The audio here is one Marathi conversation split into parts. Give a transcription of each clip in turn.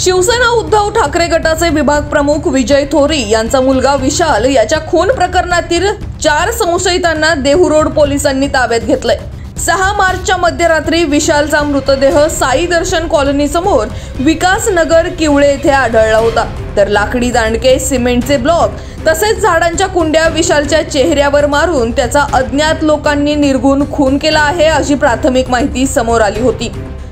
शिवसेना उद्धव ठाकरे गटाचे विभाग प्रमुख विजय थोरी यांचा मुलगा विशाल याच्या खून प्रकरणातील 4 संशयितांना देहू पोलिसांनी ताब्यात घेतलंय। 6 मार्चच्या मध्यरात्री विशालचा मृतदेह साई दर्शन कॉलनी समोर विकास नगर किवळे येथे आढळला होता। तर लाकडी दांडके, सिमेंटचे ब्लॉक तसेच झाडांच्या कुंड्या विशालच्या चेहऱ्यावर मारून त्याचा अज्ञात लोकांनी निर्घुण खून केला आहे अशी प्राथमिक माहिती समोर आली होती।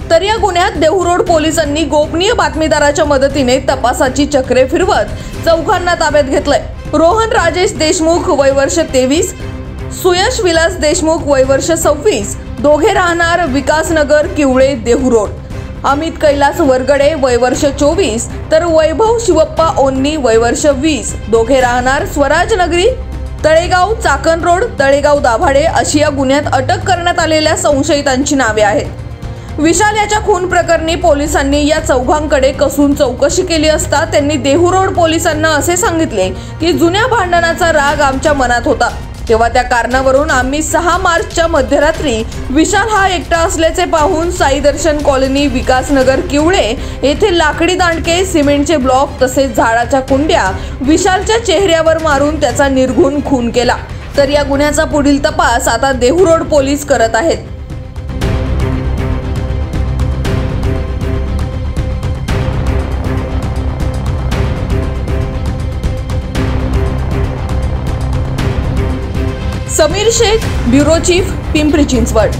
तर या गुन्ह्यात देहू पोलिसांनी गोपनीय बातमीदाराच्या मदतीने तपासाची चक्रे फिरवत चौघांना ताब्यात घेतलंय। रोहन राजेश देशमुख वय वर्ष 23, सुयश विलास देशमुख वय वर्ष 26, दोघे राहणार विकास नगर किवळे देहू। अमित कैलास वरगडे वय वर्ष 24 तर वैभव शिवप्पा ओन्नी वय वर्ष 20, दोघे राहणार स्वराज नगरी तळेगाव चाकण रोड तळेगाव दाभाडे अशी या गुन्ह्यात अटक करण्यात आलेल्या संशयितांची नावे आहेत। विशाल याच्या खून प्रकरणी पोलिसांनी या चौघांकडे कसून चौकशी केली असता त्यांनी देहू पोलिसांना असे सांगितले की जुन्या भांडणाचा राग आमच्या मनात होता, तेव्हा त्या कारणावरून आम्ही 6 मार्चच्या मध्यरात्री विशाल हा एकटा असल्याचे पाहून साई दर्शन कॉलनी विकास नगर किवळे येथे लाकडी दांडके, सिमेंटचे ब्लॉक तसेच झाडाच्या कुंड्या विशालच्या चेहऱ्यावर मारून त्याचा निर्घुण खून केला। तर या गुन्ह्याचा पुढील तपास आता देहू पोलीस करत आहेत। Sameer Shaikh, bureau chief, Pimpri Chinchwad.